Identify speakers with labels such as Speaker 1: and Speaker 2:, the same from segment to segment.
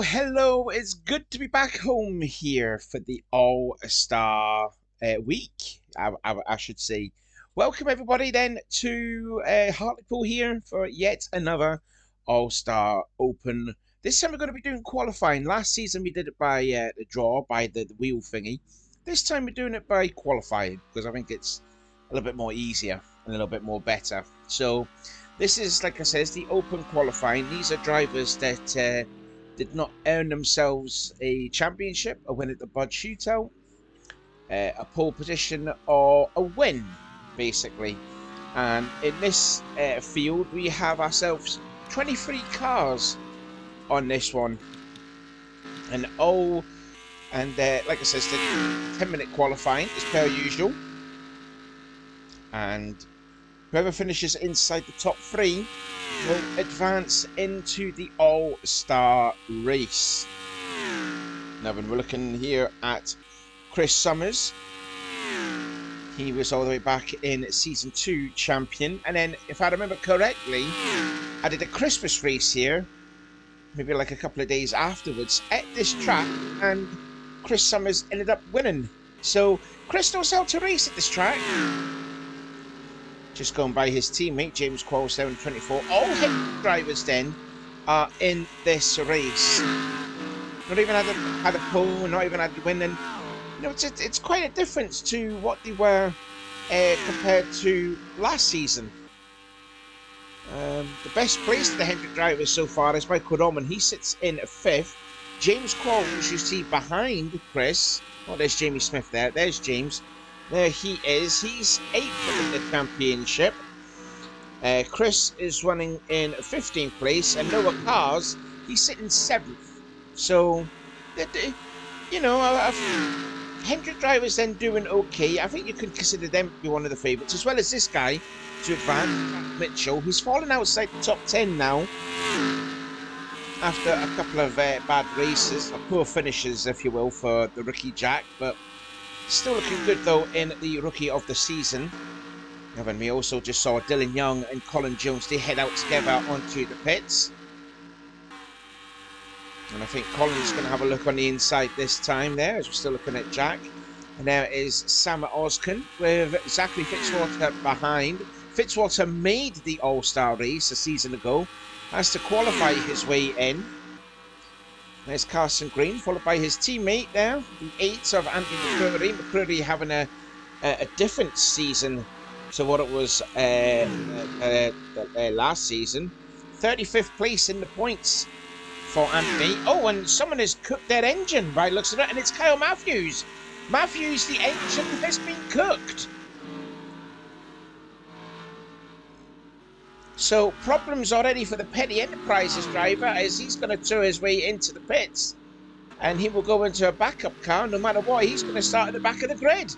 Speaker 1: Hello. It's good to be back home here for the All-Star week, I should say. Welcome, everybody, then, to Hartlepool here for yet another All-Star Open. This time we're going to be doing qualifying. Last season we did it by the draw, by the wheel thingy. This time we're doing it by qualifying, because I think it's a little bit more easier and a little bit more better. So this is, like I said, it's the Open qualifying. These are drivers that did not earn themselves a championship, a win at the Bud Shootout, a pole position, or a win, basically. And in this field, we have ourselves 23 cars on this one. And like I said, it's the 10-minute qualifying, as per usual. And whoever finishes inside the top 3 will advance into the All-Star race. Now, when we're looking here at Chris Summers, he was all the way back in Season 2 champion. And then, if I remember correctly, I did a Christmas race here, maybe like a couple of days afterwards, at this track, and Chris Summers ended up winning. So, Chris knows how to race at this track. Just going by his teammate, James Quall, 724. All hit drivers then are in this race. Not even had a pole, not even had a win. And you know, it's quite a difference to what they were compared to last season. The best place of the Hendrick drivers so far is Michael Norman. He sits in 5th. James Quall, as you see behind Chris. Oh, there's Jamie Smith there. There's James. There he is. He's 8th in the championship. Chris is running in 15th place, and Noah Cars, he's sitting 7th. So, you know, Hendrick drivers then doing okay. I think you could consider them to be one of the favourites, as well as this guy to advance, Mitchell, who's fallen outside the top 10 now after a couple of bad races, or poor finishes, if you will, for the rookie Jack, but still looking good, though, in the Rookie of the Season. And then we also just saw Dylan Young and Colin Jones. They head out together onto the pits. And I think Colin's going to have a look on the inside this time there, as we're still looking at Jack. And there is Sam Oskin with Zachary Fitzwater behind. Fitzwater made the All-Star race a season ago. Has to qualify his way in. There's Carson Green, followed by his teammate there, the 8th of Andy McCreary. McCreary having a different season to what it was last season. 35th place in the points for Anthony. Oh, and someone has cooked their engine by the looks of it, and it's Kyle Matthews. Matthews, the engine has been cooked. So, problems already for the Petty Enterprises driver, as he's going to tow his way into the pits. And he will go into a backup car. No matter what, he's going to start at the back of the grid.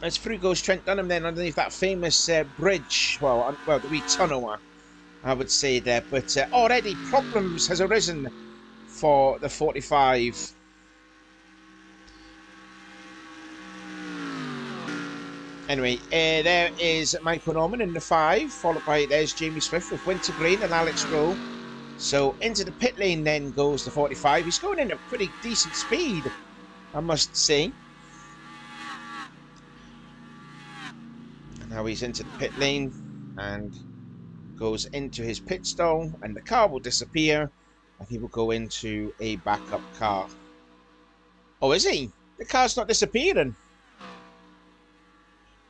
Speaker 1: As through goes Trent Dunham then underneath that famous bridge. Well, the wee tunnel, I would say there. But already problems has arisen for the 45. Anyway, there is Michael Norman in the 5, followed by there's Jamie Smith with Wintergreen and Alex Rowe. So into the pit lane then goes the 45. He's going in at pretty decent speed, I must say. And now he's into the pit lane and goes into his pit stall, and the car will disappear and he will go into a backup car. Oh, is he? The car's not disappearing.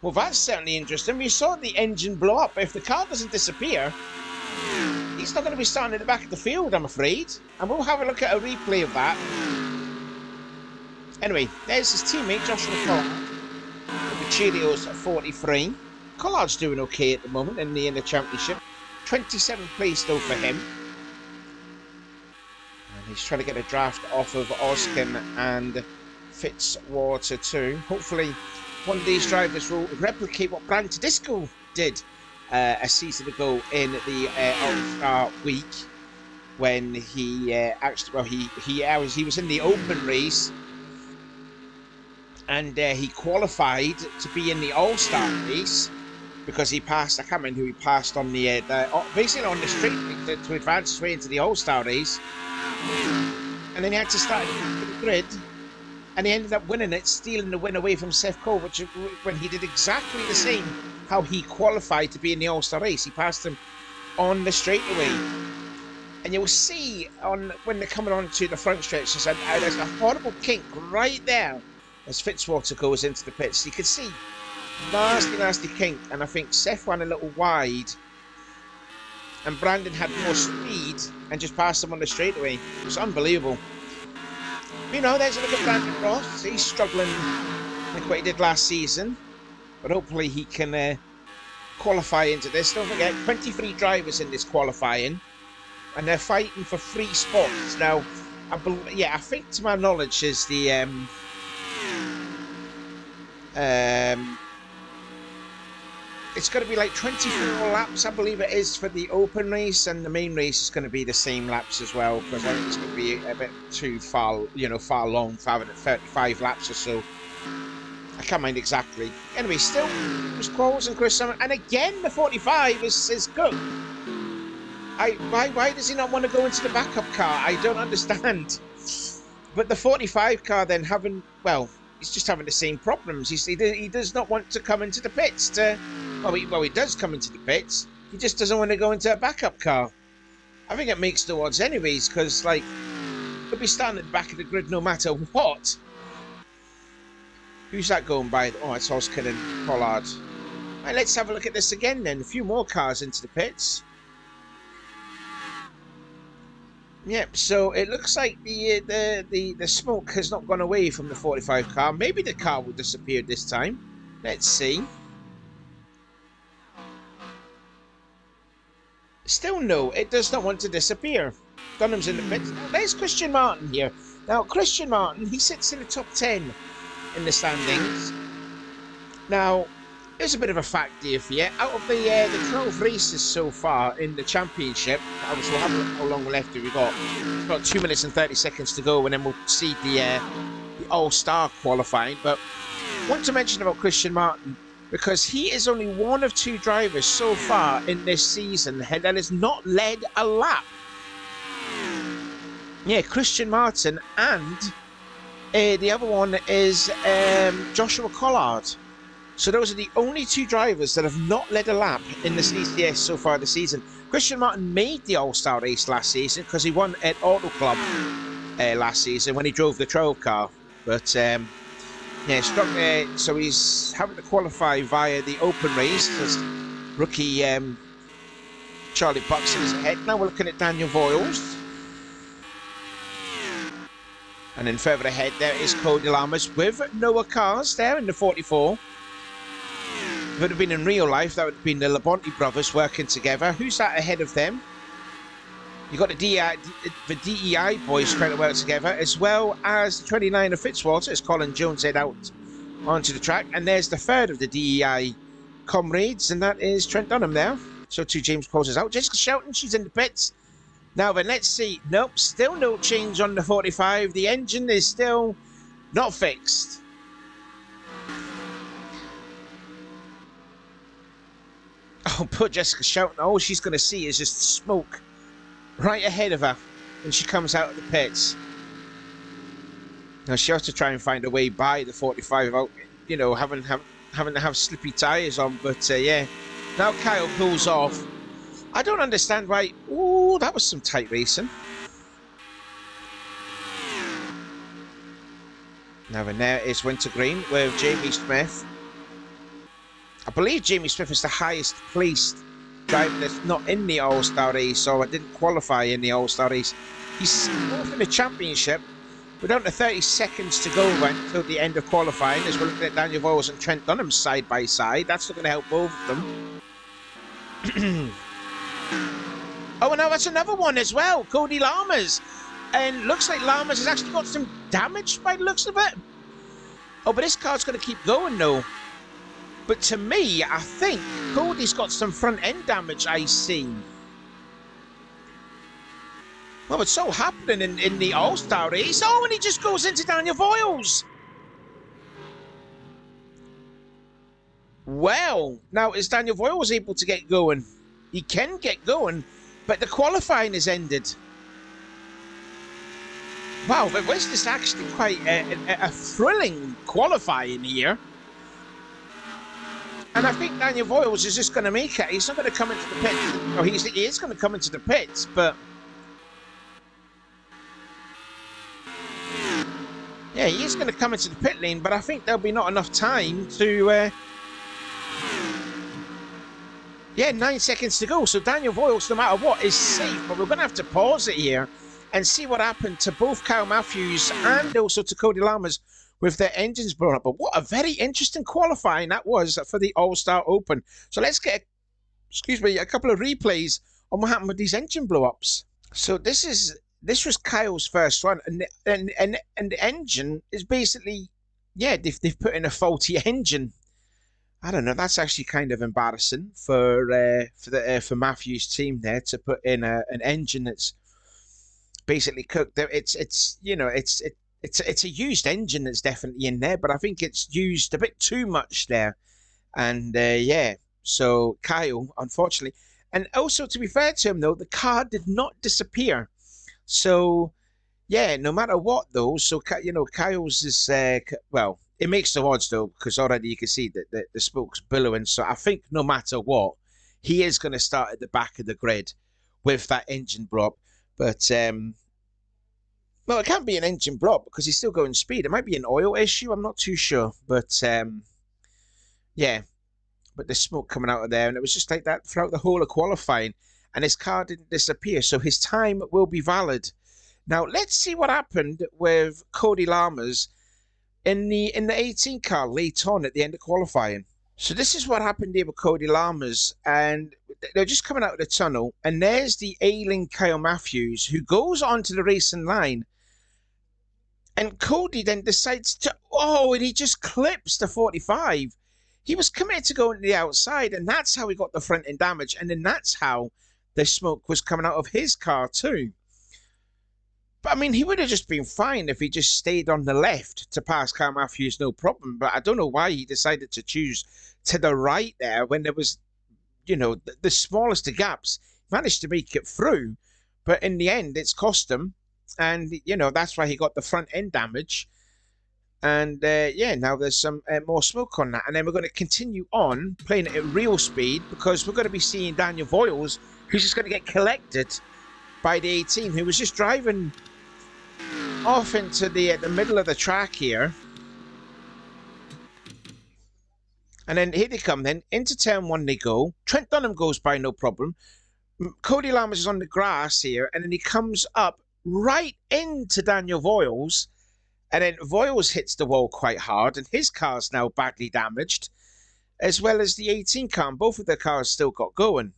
Speaker 1: Well, that's certainly interesting. We saw the engine blow up. If the car doesn't disappear, he's not going to be starting at the back of the field, I'm afraid. And we'll have a look at a replay of that. Anyway, there's his teammate, Joshua Collard, with the Cheerios at 43. Collard's doing okay at the moment in the championship. 27th place, though, for him. And he's trying to get a draft off of Oskin and Fitzwater, too. Hopefully one of these drivers will replicate what Brian Tedesco did a season ago in the All-Star week, when he he was in the open race and he qualified to be in the All-Star race, because he passed. I can't remember who he passed on the basically on the straight to advance his way into the All-Star race, and then he had to start at the grid, and he ended up winning it, stealing the win away from Seth Cole, which when he did exactly the same how he qualified to be in the All-Star race. He passed him on the straightaway, and you'll see when they're coming on to the front stretch, there's a horrible kink right there as Fitzwater goes into the pits. You can see nasty kink, and I think Seth ran a little wide, and Brandon had more speed and just passed him on the straightaway. It was unbelievable. You know, there's a look at Brandon Ross. He's struggling like what he did last season, but hopefully he can qualify into this. Don't forget, 23 drivers in this qualifying, and they're fighting for 3 spots. Now, I think to my knowledge is the it's going to be like 24 laps, I believe it is, for the open race, and the main race is going to be the same laps as well, because I think it's going to be a bit too far long for having it 35 laps or so. I can't mind exactly. Anyway, still, there's Qualls and Chris Summer, and again the 45 is good. Why does he not want to go into the backup car? I don't understand. But the 45 car then he's just having the same problems. He does not want to come into the pits. He does come into the pits. He just doesn't want to go into a backup car. I think it makes no odds anyways, because he'll be starting at the back of the grid no matter what. Who's that going by? Oh, it's Oscar and Pollard. Right, let's have a look at this again then. A few more cars into the pits. Yep, so it looks like the smoke has not gone away from the 45 car. Maybe the car will disappear this time. Let's see. Still no, it does not want to disappear. Dunham's in the pits. Now, there's Christian Martin here. Now, Christian Martin, he sits in the top 10 in the standings. Now, here's a bit of a fact here for you. Out of the 12 races so far in the championship, we'll have a look how long left have we got. We've got 2 minutes and 30 seconds to go, and then we'll see the All-Star qualifying. But I want to mention about Christian Martin, because he is only one of 2 drivers so far in this season that has not led a lap. Yeah, Christian Martin, and the other one is Joshua Collard. So those are the only 2 drivers that have not led a lap in the CCS so far this season. Christian Martin made the All-Star race last season because he won at Auto Club last season when he drove the 12 car. But so he's having to qualify via the open race as rookie Charlie Buxton is ahead. Now we're looking at Daniel Voiles. And then further ahead there is Cody Lammers with Noah Cars there in the 44. If it would have been in real life, that would have been the Labonte brothers working together. Who's that ahead of them? You've got the DEI boys trying to work together, as well as the 29 of Fitzwater, as Colin Jones head out onto the track. And there's the third of the DEI comrades, and that is Trent Dunham there. So 2 James Pauls out. Jessica Shelton, she's in the pits. Now then, let's see. Nope, still no change on the 45. The engine is still not fixed. Oh, poor Jessica Shelton. All she's going to see is just smoke right ahead of her when she comes out of the pits. Now, she has to try and find a way by the 45 without, having to have slippy tyres on. But, yeah, now Kyle pulls off. I don't understand why. Ooh, that was some tight racing. Now, and there is Wintergreen with Jamie Smith. I believe Jamie Smith is the highest placed driver that's not in the All-Star race, so I didn't qualify in the All-Star race. He's both in the championship. We're down to 30 seconds to go until the end of qualifying, as we're looking at Daniel Voiles and Trent Dunham side by side. That's not going to help both of them. Oh, and now that's another one as well, Cody Lammers. And looks like Lammers has actually got some damage by the looks of it. Oh, but this car's going to keep going, though. But to me, I think Cody's got some front-end damage, I see. Well, it's so happening in the All-Star race. Oh, and he just goes into Daniel Voiles. Well, now is Daniel Voiles able to get going? He can get going, but the qualifying is ended. Wow, but was this actually quite a thrilling qualifying here? And I think Daniel Voiles is just going to make it. He's not going to come into the pits. Oh, he is going to come into the pits, but yeah, he is going to come into the pit lane. But I think there'll be not enough time to. Yeah, 9 seconds to go. So Daniel Voiles, no matter what, is safe. But we're going to have to pause it here and see what happened to both Kyle Matthews and also to Cody Lammers with their engines blown up. But what a very interesting qualifying that was for the All-Star Open. So let's get, a couple of replays on what happened with these engine blow-ups. So this was Kyle's first one, and the engine is basically, yeah, they've put in a faulty engine. I don't know. That's actually kind of embarrassing for Matthew's team there to put in an engine that's basically cooked. It's a used engine that's definitely in there, but I think it's used a bit too much there. And yeah, so Kyle, unfortunately, and also to be fair to him though, the car did not disappear. So yeah, no matter what though, so Kyle's is well. It makes the odds though, because already you can see that the smoke's billowing. So I think no matter what, he is going to start at the back of the grid with that engine blow up. But well, it can't be an engine blow up because he's still going speed. It might be an oil issue. I'm not too sure. But yeah, but the smoke coming out of there, and it was just like that throughout the whole of qualifying. And his car didn't disappear, so his time will be valid. Now let's see what happened with Cody Lammers in the 18 car late on at the end of qualifying. So this is what happened here with Cody Lammers, and they're just coming out of the tunnel, and there's the ailing Kyle Matthews who goes onto the racing line, and Cody then decides to, and he just clips the 45. He was committed to going to the outside, and that's how he got the front end damage, and then that's how the smoke was coming out of his car too. But I mean, he would have just been fine if he just stayed on the left to pass Kyle Matthews, no problem. But I don't know why he decided to choose to the right there when there was, the smallest of gaps. He managed to make it through, but in the end, it's cost him. And, that's why he got the front end damage. And, yeah, now there's some more smoke on that. And then we're going to continue on playing it at real speed because we're going to be seeing Daniel Voiles, who's just going to get collected by the 18, who was just driving off into the middle of the track here. And then here they come then. Into turn one they go. Trent Dunham goes by no problem. Cody Lammers is on the grass here. And then he comes up right into Daniel Voiles. And then Voiles hits the wall quite hard. And his car's now badly damaged. As well as the 18 car. And both of their cars still got going.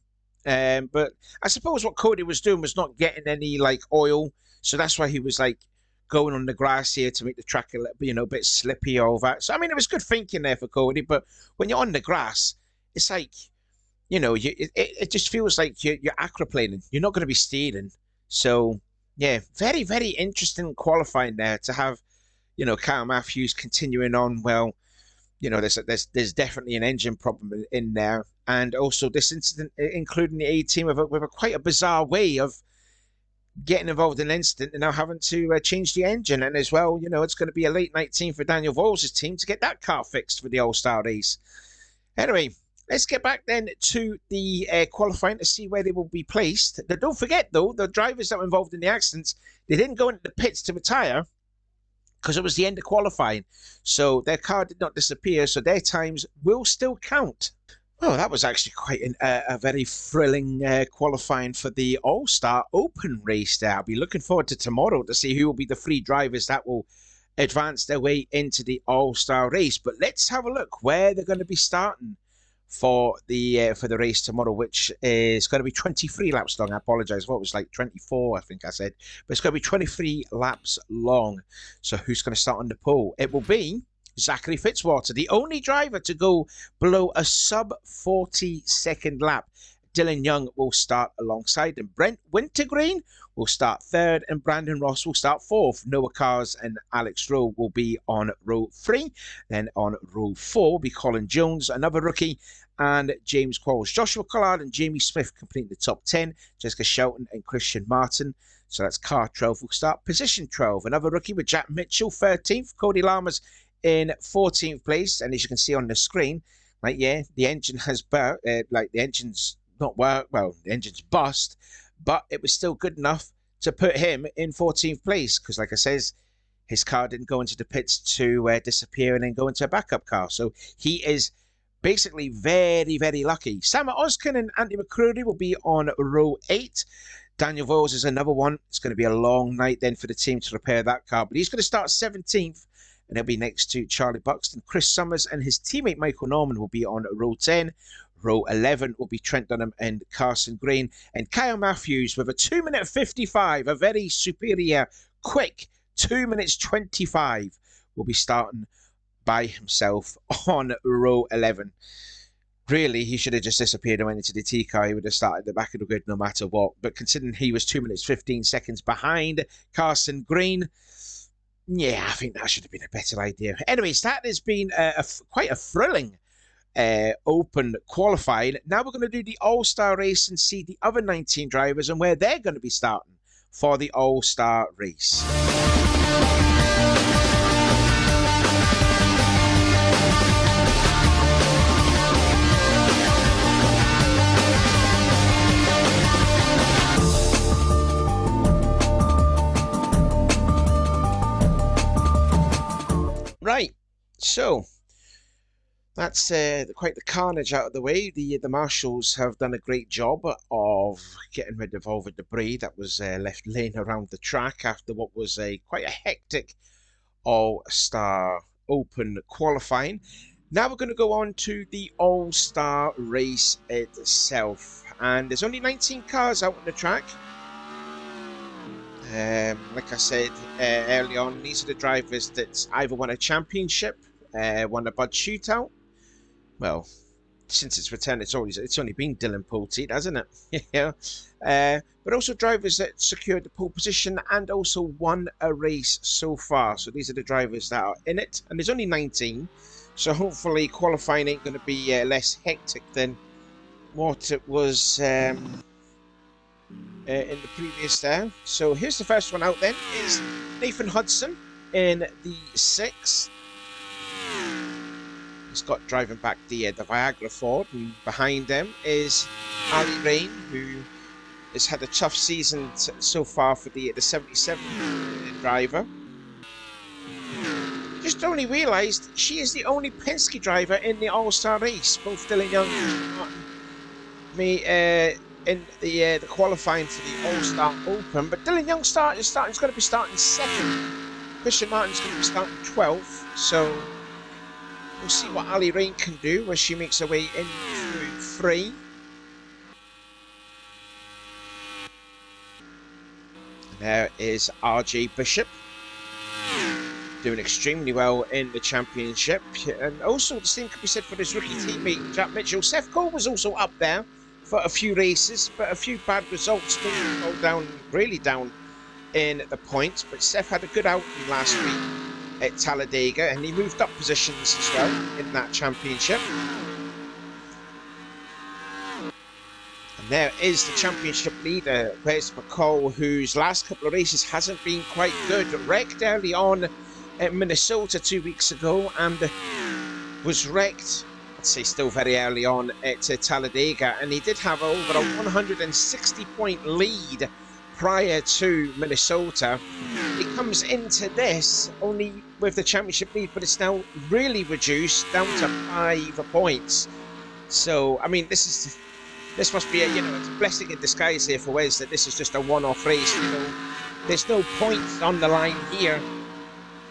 Speaker 1: But I suppose what Cody was doing was not getting any oil. So that's why he was going on the grass here to make the track a little, a bit slippy, all that. So, I mean, it was good thinking there for Cody, but when you're on the grass, it's it just feels like you're aquaplaning. You're not going to be steering. So, yeah, very, very interesting qualifying there to have, Kyle Matthews continuing on. Well, there's definitely an engine problem in there. And also this incident, including the 18 with a quite a bizarre way of getting involved in an incident and now having to change the engine. And as well, it's going to be a late night team for Daniel Voiles' team to get that car fixed for the All-Star race. Anyway, let's get back then to the qualifying to see where they will be placed. Now, don't forget, though, the drivers that were involved in the accidents, they didn't go into the pits to retire because it was the end of qualifying. So their car did not disappear, so their times will still count. Oh, that was actually quite a very thrilling qualifying for the All-Star Open race there. I'll be looking forward to tomorrow to see who will be the 3 drivers that will advance their way into the All-Star race. But let's have a look where they're going to be starting for the race tomorrow, which is going to be 23 laps long. I apologise. What was 24, I think I said. But it's going to be 23 laps long. So who's going to start on the pole? It will be Zachary Fitzwater, the only driver to go below a sub 40-second lap. Dylan Young will start alongside him. Brent Wintergreen will start third, and Brandon Ross will start fourth. Noah Cars and Alex Rowe will be on row 3. Then on row 4 will be Colin Jones, another rookie, and James Qualls. Joshua Collard and Jamie Smith completing the top 10. Jessica Shelton and Christian Martin. So that's car 12 will start. Position 12, another rookie with Jack Mitchell, 13th. Cody Lammers in 14th place. And as you can see on the screen, like, yeah, the engine has the engine's not work. Well, the engine's bust, but it was still good enough to put him in 14th place because, like I says, his car didn't go into the pits to disappear and then go into a backup car. So he is basically very, very lucky. Sam Oskin and Andy McCrory will be on row 8. Daniel Voles is another one. It's going to be a long night then for the team to repair that car, but he's going to start 17th, and he'll be next to Charlie Buxton. Chris Summers and his teammate Michael Norman will be on row 10. Row 11 will be Trent Dunham and Carson Green. And Kyle Matthews with a 2 minute 55, a very superior, quick 2 minutes 25, will be starting by himself on row 11. Really, he should have just disappeared and went into the T car. He would have started at the back of the grid no matter what. But considering he was 2 minutes 15 seconds behind Carson Green, yeah, I think that should have been a better idea. Anyways, that has been quite a thrilling open qualifying. Now we're going to do the All-Star race and see the other 19 drivers and where they're going to be starting for the All-Star race. Right, so that's quite the carnage out of the way. The marshals have done a great job of getting rid of all the debris that was left laying around the track after what was quite a hectic All-Star Open qualifying. Now we're going to go on to the All-Star race itself, and there's only 19 cars out on the track. Like I said early on, these are the drivers that either won a championship, won a Bud Shootout. Well, since its return, it's only been Dylan Poultier, hasn't it? Yeah. But also drivers that secured the pole position and also won a race so far. So these are the drivers that are in it, and there's only 19. So hopefully qualifying ain't going to be less hectic than what it was in the previous there. So here's the first one out then, is Nathan Hudson in the 6. He's got driving back the Viagra Ford, and behind them is Ali Rain, who has had a tough season so far for the 77 driver. Just only realised she is the only Penske driver in the All-Star race. Both Dylan Young and Martin in the qualifying for the All-Star Open, but Dylan Young is going to be starting 2nd. Christian Martin's going to be starting 12th, so we'll see what Ali Rain can do as she makes her way in through 3. And there is RJ Bishop, doing extremely well in the championship, and also the same could be said for his rookie teammate Jack Mitchell. Seth Cole was also up there for a few races, but a few bad results made him really down in the points. But Seth had a good outing last week at Talladega, and he moved up positions as well in that championship. And there is the championship leader, Wes McCall, whose last couple of races hasn't been quite good. Wrecked early on at Minnesota 2 weeks ago, and was wrecked, I'd say still very early on, at Talladega, and he did have over a 160-point lead prior to Minnesota. He comes into this only with the championship lead, but it's now really reduced down to 5 points. So, I mean, this must be it's a blessing in disguise here for Wes that this is just a one-off race. There's no points on the line here.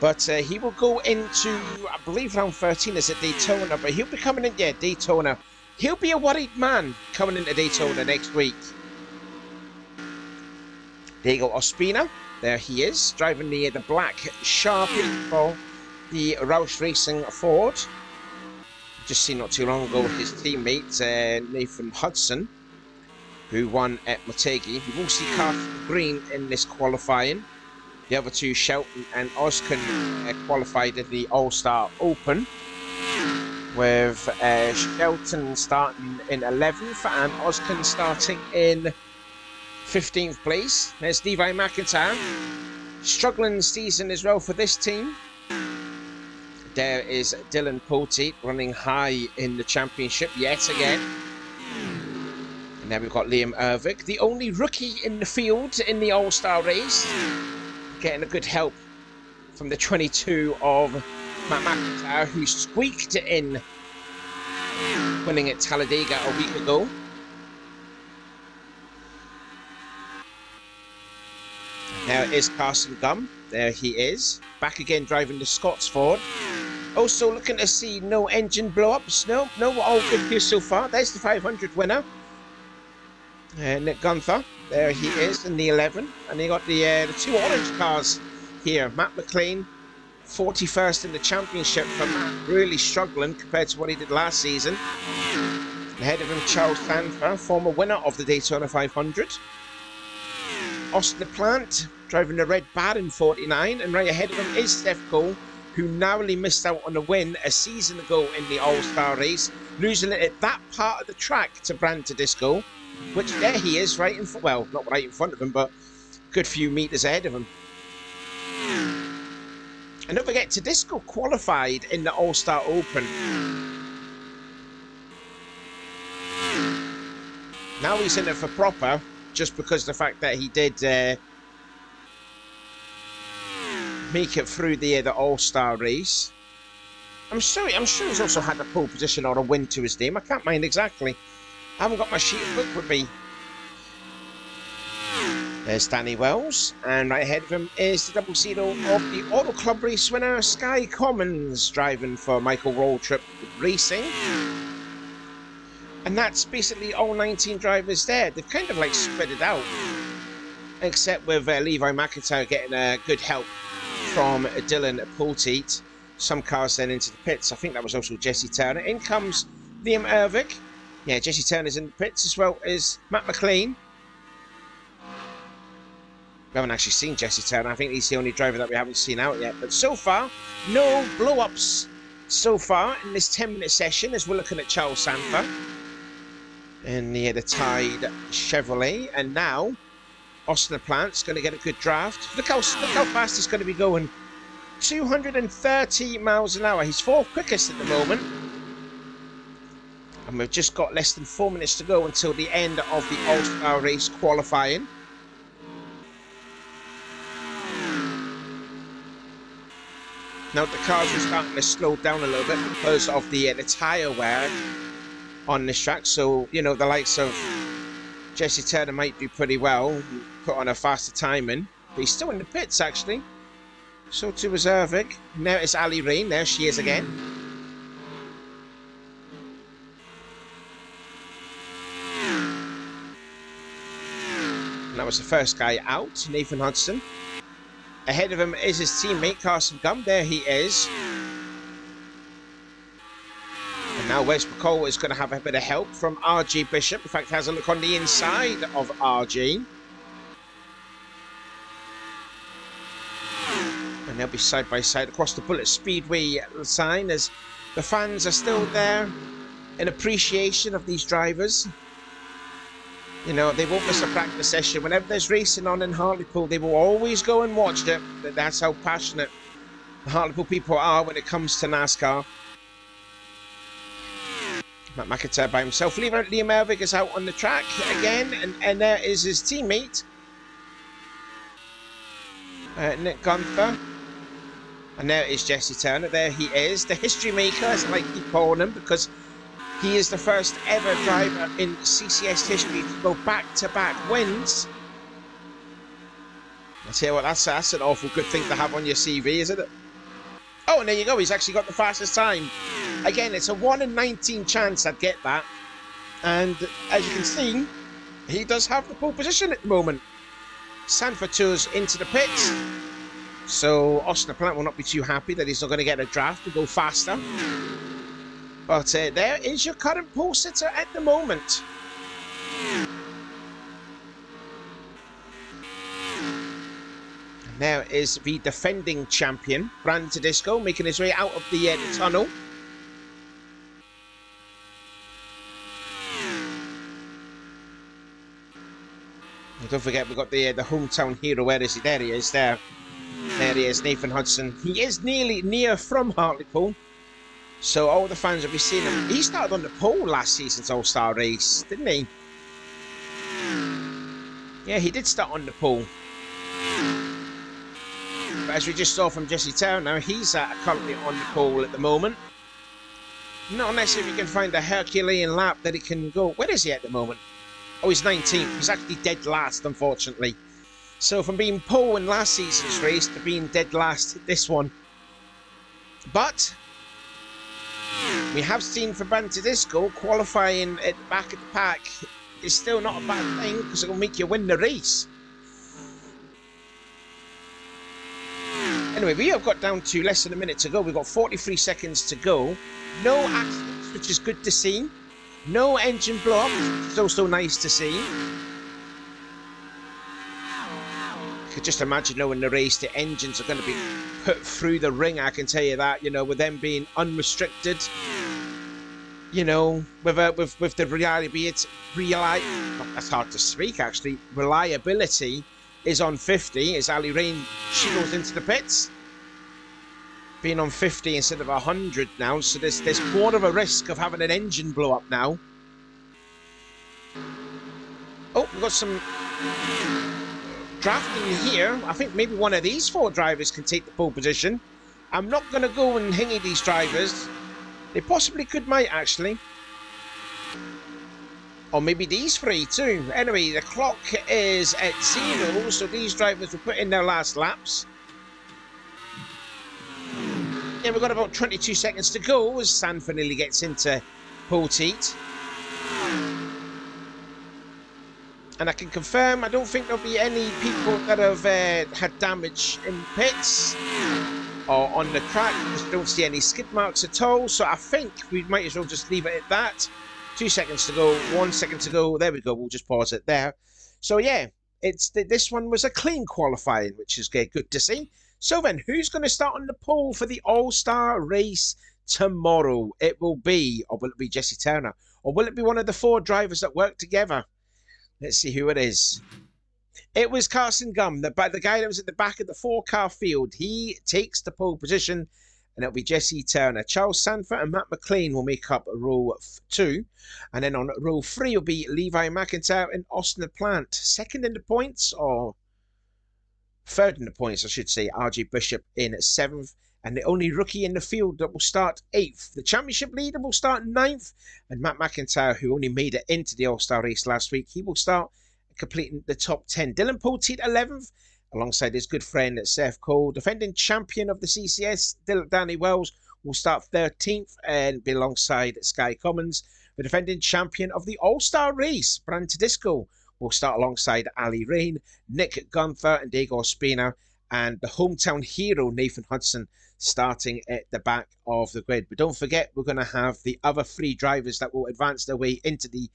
Speaker 1: But he will go into, I believe, round 13 is at Daytona, but he'll be coming in, Daytona. He'll be a worried man coming into Daytona next week. Diego Ospina, there he is, driving the black Sharpie for the Roush Racing Ford. Just seen not too long ago his teammate, Nathan Hudson, who won at Motegi. We will see Carson Green in this qualifying. The other two, Shelton and Oskin, qualified at the All-Star Open, with Shelton starting in 11th and Oskin starting in 15th place. There's Levi McIntyre. Struggling season as well for this team. There is Dylan Poteet running high in the championship yet again. And then we've got Liam Ervik, the only rookie in the field in the All-Star race. Getting a good help from the 22 of Matt McIntyre, who squeaked it in, winning at Talladega a week ago. Now it is Carson Gum. There he is. Back again driving the Scots Ford. Also looking to see no engine blow-ups. No, all good here so far. There's the 500 winner. Nick Gunther. There he is in the 11. And you got the two orange cars here. Matt McLean, 41st in the championship for Matt. Really struggling compared to what he did last season. Ahead of him, Charles Sanford, former winner of the Daytona 500. Austin Plant driving the red Baron 49. And right ahead of him is Steph Cole, who narrowly missed out on a win a season ago in the All-Star race, losing it at that part of the track to Brand Tedesco, which there he is, right in front, well, not right in front of him, but a good few meters ahead of him. And don't forget, Tedesco qualified in the All-Star Open. Now he's in it for proper, just because of the fact that he did make it through the All-Star race. I'm sure he's also had a pole position or a win to his name. I can't mind exactly. I haven't got my sheet of book with me. There's Danny Wells, and right ahead of him is the double zero of the Auto Club race winner, Sky Commons, driving for Michael Rolltrip Racing. And that's basically all 19 drivers there. They've kind of like spread it out, except with Levi McIntyre getting good help from Dylan Poteet. Some cars then into the pits. I think that was also Jesse Turner. In comes Liam Ervik. Yeah, Jesse Turner's in the pits, as well as Matt McLean. We haven't actually seen Jesse Turner. I think he's the only driver that we haven't seen out yet. But so far, no blow-ups so far in this 10-minute session, as we're looking at Charles Sanford in the Tide Chevrolet. And now Austin Plant's going to get a good draft. Look how fast he's going to be going. 230 miles an hour. He's fourth quickest at the moment. And we've just got less than 4 minutes to go until the end of the All-Star race qualifying. Now the cars are starting to slow down a little bit because of the tyre wear on this track. So, you know, the likes of Jesse Turner might do pretty well, put on a faster timing. But he's still in the pits, actually. So too is Ervik. Now it's Ali Rain. There she is again. And that was the first guy out, Nathan Hudson. Ahead of him is his teammate, Carson Gum. There he is. And now Wes McCall is going to have a bit of help from RG Bishop. In fact, has a look on the inside of RG. And they'll be side by side across the Bullet Speedway sign, as the fans are still there in appreciation of these drivers. You know, they won't miss a practice session. Whenever there's racing on in Hartlepool, they will always go and watch it. That's how passionate the Hartlepool people are when it comes to NASCAR. Matt McIntyre by himself. Liam Ervik is out on the track again, and there is his teammate, Nick Gunther. And there is Jesse Turner. There he is, the history maker, as I like to keep calling him, because he is the first ever driver in CCS history to go back-to-back wins. I tell you what, that's an awful good thing to have on your CV, isn't it? Oh, and there you go. He's actually got the fastest time. Again, it's a 1 in 19 chance I'd get that. And as you can see, he does have the pole position at the moment. Sanford tours into the pits. So Austin Plant will not be too happy that he's not going to get a draft to go faster. But there is your current pole sitter at the moment. Now is the defending champion, Brand Tedesco, making his way out of the tunnel. And don't forget, we've got the hometown hero. Where is he? There he is, there. There he is, Nathan Hudson. He is near from Hartlepool. So all the fans will be seeing him. He started on the pole last season's All-Star race, didn't he? Yeah, he did start on the pole. But as we just saw from Jesse Turner, he's currently on the pole at the moment. Not unless if he can find a Herculean lap that he can go. Where is he at the moment? Oh, he's 19th. He's actually dead last, unfortunately. So from being pole in last season's race to being dead last this one. But we have seen for Brand Tedesco qualifying at the back of the pack is still not a bad thing because it will make you win the race. Anyway, we have got down to less than a minute to go. We've got 43 seconds to go. No accidents, which is good to see. No engine blow up, which is also nice to see. I could just imagine knowing the race, the engines are going to be put through the ring, I can tell you that, you know, with them being unrestricted. You know, with the that's hard to speak actually, reliability is on 50 as Ali Rain, she goes into the pits. Being on 50 instead of 100 now, so there's more of a risk of having an engine blow up now. Oh, we've got some drafting here. I think maybe one of these four drivers can take the pole position. I'm not going to go and hingy these drivers. They possibly might actually. Or maybe these three too. Anyway, the clock is at 0, so these drivers will put in their last laps. Yeah, we've got about 22 seconds to go as Sanford nearly gets into pole seat. And I can confirm, I don't think there'll be any people that have had damage in pits or on the track. I don't see any skid marks at all, so I think we might as well just leave it at that. 2 seconds to go, 1 second to go. There we go, we'll just pause it there. So yeah, this one was a clean qualifying, which is good to see. So then, who's going to start on the pole for the All-Star race tomorrow? It will be, or will it be Jesse Turner? Or will it be one of the four drivers that work together? Let's see who it is. It was Carson Gum, the guy that was at the back of the 4-car field. He takes the pole position, and it'll be Jesse Turner. Charles Sanford and Matt McLean will make up row 2. And then on row 3 will be Levi McIntyre and Austin Plant. Second in the points, or third in the points, I should say, RJ Bishop in 7th. And the only rookie in the field that will start 8th. The championship leader will start 9th. And Matt McIntyre, who only made it into the All-Star race last week, he will start completing the top 10. Dylan Poteet 11th, alongside his good friend Seth Cole. Defending champion of the CCS, Danny Wells, will start 13th and be alongside Sky Commons. The defending champion of the All-Star race, Brand Tedesco, will start alongside Ali Rain, Nick Gunther and Diego Ospina, and the hometown hero Nathan Hudson starting at the back of the grid. But don't forget, we're going to have the other 3 drivers that will advance their way into the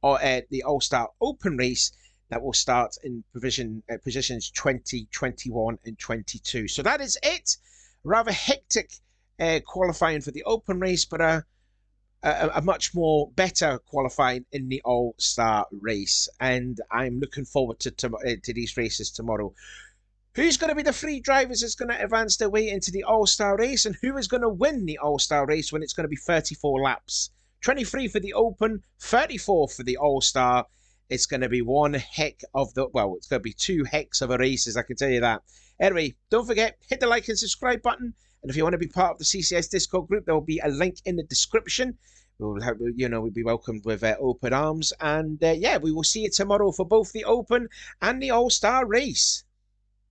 Speaker 1: All-Star Open race that will start in positions 20, 21 and 22. So that is it. Rather hectic qualifying for the Open race, but a much more better qualifying in the All-Star race. And I'm looking forward to these races tomorrow. Who's going to be the 3 drivers that's going to advance their way into the All-Star race, and who is going to win the All-Star race when it's going to be 34 laps? 23 for the Open, 34 for the All-Star. It's going to be one heck of the, well, it's going to be 2 hecks of a races, I can tell you that. Anyway, don't forget, hit the like and subscribe button. And if you want to be part of the CCS Discord group, there will be a link in the description. We'll have, we'll be welcomed with open arms. And yeah, we will see you tomorrow for both the Open and the All-Star race.